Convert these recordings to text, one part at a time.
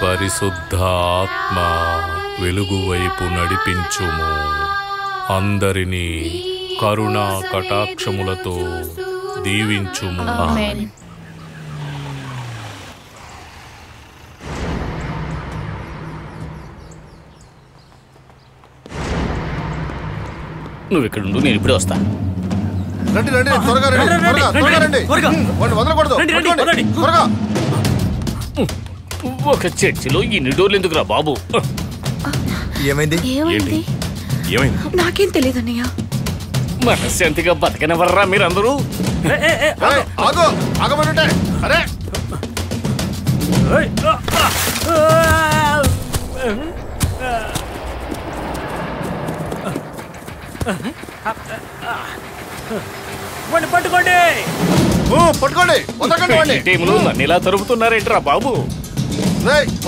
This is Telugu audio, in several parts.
పరిశుద్ధాత్మ వెలుగు వైపు నడిపించుము. అందరినీ కరుణా కటాక్షములతో దీవించుము. నువ్వు ఇక్కడ ఉండు, నేను ఇప్పుడే వస్తా. రండి రండి, త్వరగా రండి, త్వరగా రండి, వాడిని వదలకూడదు. త్వరగా. ఒక చర్చిలో ఇన్ని డోర్లు ఎందుకురా బాబు? ఏమైంది? ఏంటి ఏమైంది? నాకేం తెలియదు అన్నయ్య. మనశ్శాంతిగా బతకనివ్వరా మీరందరూ? ఆగు, ఆగమనుంటే. అరే పట్టుకోండి, పట్టుకోండి, వదలకండి వాడిని. టీములు నన్ను ఇలా తరుపుతున్నారేంట్రా బాబు?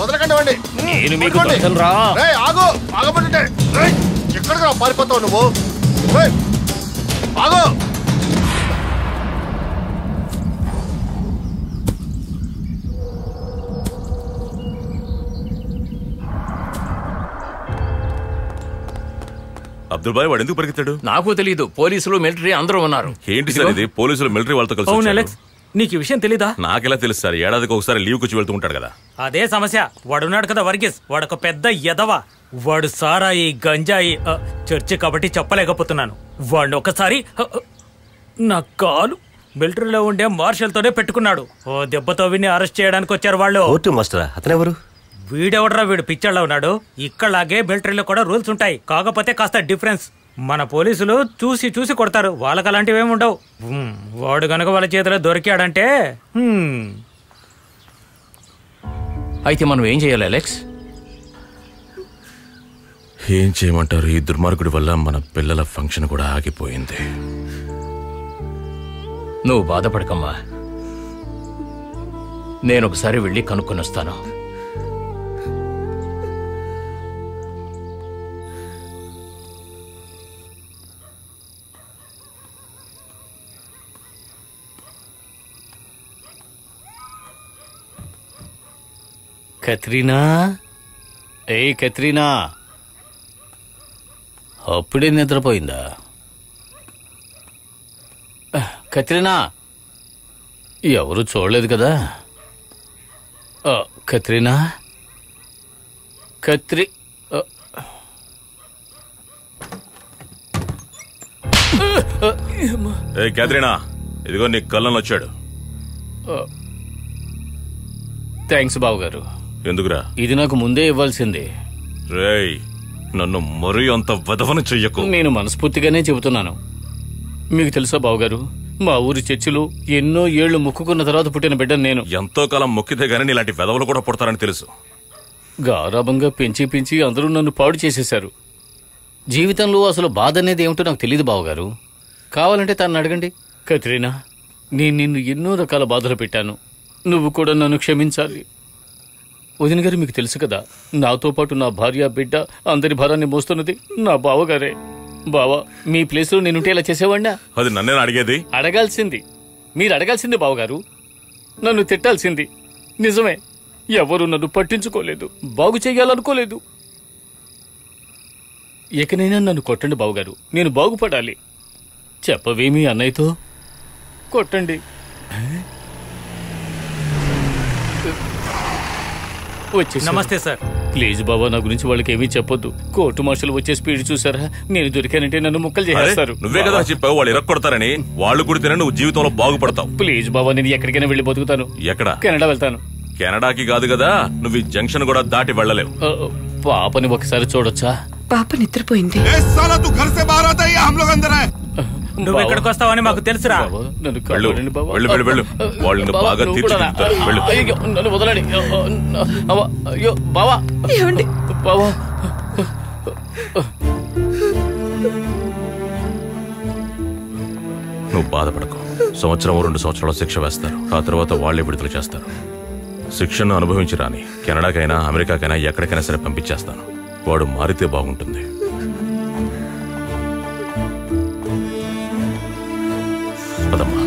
వదలకండి వాడిని. నేను మీకు దొరకనురా. ఆగు, ఆగమనుంటే. ఎక్కడికి పారిపోతావు నువ్వు? ఆగు. అబ్దుల్ బాయ్ వాడు ఎందుకు పరిగెత్తాడు? నాకు తెలియదు. పోలీసులు మిలిటరీ అందరూ ఉన్నారు. ఏంటి సార్ ఇది? పోలీసులు మిలిటరీ వాళ్ళతో కలిసి? నీకు ఈ విషయం తెలీదా? నాకెలా తెలుసు సార్? ఏడాదికి ఒకసారి లీవ్ వచ్చి వెళ్తూ ఉంటాడు కదా. అదే సమస్య. వాడున్నాడు కదా వర్గీస్, వాడొక పెద్ద ఎదవ. వాడు సారాయి గంజాయి చర్చి కాబట్టి చెప్పలేకపోతున్నాను. వాడిని ఒకసారి నా కాలు మిలిటరీలో ఉండే మార్షల్ తోనే పెట్టుకున్నాడు. ఓ దెబ్బతో విని అరెస్ట్ చేయడానికి వచ్చారు వాళ్ళు. అతనెవరు? వీడెవడరా? వీడు పిచ్చర్లో ఉన్నాడు. ఇక్కడలాగే మిలిటరీలో కూడా రూల్స్ ఉంటాయి, కాకపోతే కాస్త డిఫరెన్స్. మన పోలీసులు చూసి చూసి కొడతారు, వాళ్ళకి అలాంటివి ఏమి ఉండవు. వాడు గనక వాళ్ళ చేతిలో దొరికాడంటే అయితే మనం ఏం చేయాలి అలెక్స్? ఏం చేయమంటారు? ఈ దుర్మార్గుడి వల్ల మన పిల్లల ఫంక్షన్ కూడా ఆగిపోయింది. నువ్వు బాధపడకమ్మా, నేను ఒకసారి వెళ్ళి కనుక్కొని వస్తాను. కత్రీనా, కత్రీనా, అప్పుడే నిద్రపోయిందా? కత్రీనా, ఎవరు చూడలేదు కదా? కత్రీనా, క్యాథరీనా, ఇదిగో నీ కళ్ళను వచ్చాడు. థ్యాంక్స్ బావగారు. ఎందుకురా? ఇది నాకు ముందే ఇవ్వాల్సింది. రేయ్, నన్ను మరీ అంత వదవని చెయ్యకు. నేను మనస్ఫూర్తిగానే చెబుతున్నాను. మీకు తెలుసా బావగారు, మా ఊరి చర్చిలో ఎన్నో ఏళ్లు మొక్కుకున్న తర్వాత పుట్టిన బిడ్డను నేను. ఎంతో కాలం మొక్కితే గానీ ఇలాంటి వెధవలు కూడా పుడతారని తెలుసు. గారాబంగా పెంచి పెంచి అందరూ నన్ను పాడు చేసేశారు. జీవితంలో అసలు బాధ అనేది ఏమిటో నాకు తెలియదు బావగారు. కావాలంటే తనని అడగండి. కత్రీనా, నేను నిన్ను ఎన్నో రకాల బాధలు పెట్టాను. నువ్వు కూడా నన్ను క్షమించాలి. వదిన గారు, మీకు తెలుసు కదా, నాతో పాటు నా భార్య బిడ్డ అందరి భారాన్ని మోస్తున్నది నా బావగారే. బావా, మీ ప్లేస్లో నేనుంటే ఇలా చేసేవాడినా? అది నన్నే అడిగేది. అడగాల్సింది మీరు అడగాల్సింది బావగారు. నన్ను తిట్టాల్సింది. నిజమే, ఎవరు నన్ను పట్టించుకోలేదు, బాగు చెయ్యాలనుకోలేదు. ఎకనైనా నన్ను కొట్టండి బావగారు, నేను బాగుపడాలి. చెప్పవేమి అన్నయ్యతో? కొట్టండి. నమస్తే సార్. ప్లీజ్ బాబా, నా గురించి వాళ్ళకి ఏమీ చెప్పొద్దు. కోర్టు మార్షల్ వచ్చే స్పీడ్ చూసారా? నేను దొరికానంటే నన్ను ముక్కలు చేస్తారు. నువ్వే కదా చెప్పావు వాళ్ళు ఇరక్కొడతారని. వాళ్ళు కుడితేనే నువ్వు జీవితంలో బాగుపడతావు. ప్లీజ్ బాబా, నేను ఎక్కడికైనా వెళ్ళి బతుకుతాను. ఎక్కడ? కెనడా వెళ్తాను. కెనడాకి కాదు కదా, నువ్వు ఈ జంక్షన్ కూడా దాటి వెళ్ళలేవు. పాపని ఒకసారి చూడొచ్చా? పాప నిద్రపోయింది. నువ్వు ఎక్కడికి వస్తావని మాకు తెలుసురా. నన్ను వదలండి. అయ్యో బావా, బావా. నువ్వు బాధపడకు. సంవత్సరం 2 సంవత్సరాల శిక్ష వేస్తారు. ఆ తర్వాత వాళ్లే విడుదల చేస్తారు. శిక్షను అనుభవించి రాని కెనడాకైనా అమెరికాకైనా ఎక్కడికైనా సరే పంపించేస్తాను. వాడు మారితే బాగుంటుంది. పదమ్మా.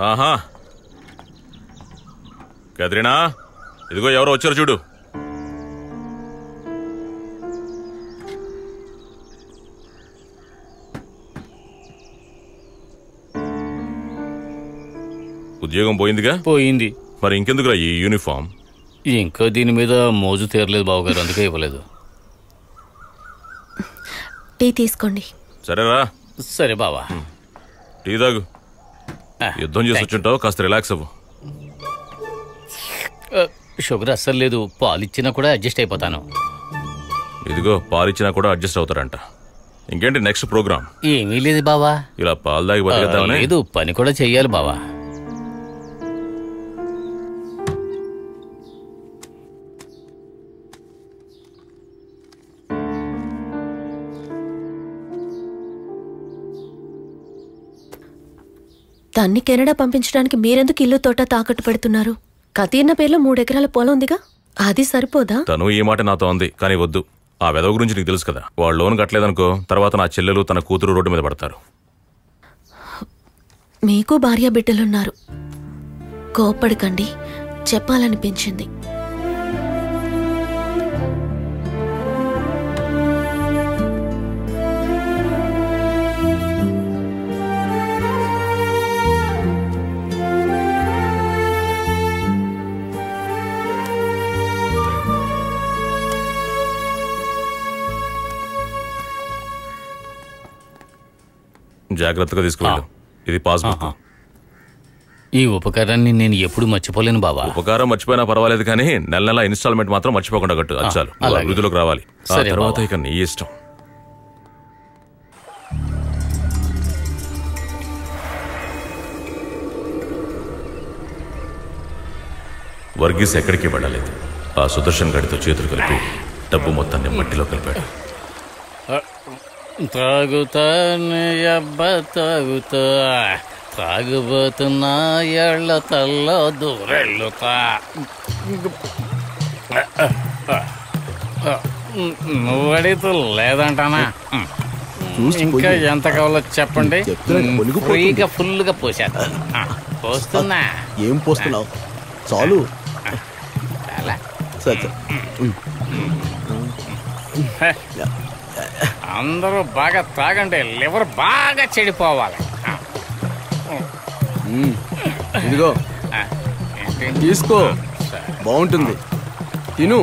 ఆహా, కత్రినా, ఇదిగో ఎవరో వచ్చారు చూడు. ఉద్యోగం పోయిందిగా? పోయింది. మరి ఇంకెందుకురా ఈ యూనిఫామ్? ఇంకా దీని మీద మోజు తీరలేదు బావగారు, అందుకే ఇవ్వలేదు. టీ తీసుకోండి. సరేరా. సరే బావా. టీ తాగు. యుద్ధం చేసి వచ్చుంటావు, కాస్త రిలాక్స్ అవ్వు. షుగర్ అస్సలు లేదు, పాలు ఇచ్చినా కూడా అడ్జస్ట్ అయిపోతాను. ఇదిగో పాలిచ్చినా కూడా అడ్జస్ట్ అవుతారంట. ఇంకేంటి నెక్స్ట్ ప్రోగ్రామ్? ఏమీ లేదు బావా. ఇలా పాలు దాగి బతికేద్దామని? లేదు, పని కూడా చెయ్యాలి బావా. దాన్ని కెనడా పంపించడానికి మీరెందుకు ఇల్లు తోట తాకట్టు పెడుతున్నారు? కతీర్న పేర్లో 3 ఎకరాల పొలం ఉందిగా, అది సరిపోదా? తను ఈ మాట నాతో ఉంది, కానీ వద్దు. ఆ వెదవ గురించి నీకు తెలుసు కదా, వాళ్ళు లోన్ కట్టలేదనుకో తర్వాత నా చెల్లెలు తన కూతురు రోడ్డు మీద పడతారు. మీకు భార్య బిడ్డలున్నారు. కోప్పడకండి, చెప్పాలనిపించింది. జాగ్రత్తగా తీసుకువెళ్ళు. ఇది పాస్బుక్. ఈ ఉపకారాన్ని నేను ఎప్పుడు మర్చిపోలేను బావా. ఉపకారం మర్చిపోయినా పర్వాలేదు, కానీ నెల నెల ఇన్స్టాల్మెంట్ మాత్రం మర్చిపోకుండా కట్టు. అచ్చాలు అభివృద్ధిలోకి రావాలి. ఆ తర్వాత ఇక నీ ఇష్టం. వర్గీస్ ఎక్కడికి వెళ్ళలేదు. ఆ సుదర్శన్ గడితో చేతులు కలిపి డబ్బు మొత్తాన్ని మట్టిలో కలిపాడు. తాగుబోతున్నా ఏళ్ల తల్లో దూరెళ్ళుతా. నువ్వు అడిగితే లేదంటానా? ఇంకా ఎంత కావాలో చెప్పండి, ఫ్రీగా ఫుల్గా పోసేస్తా. పోస్తున్నా. ఏం పోస్తున్నావు? చాలు. చాలా. అందరూ బాగా తాగండి, లివర్ బాగా చెడిపోవాలి. ఇదిగో తీసుకో, బాగుంటుంది, తిను.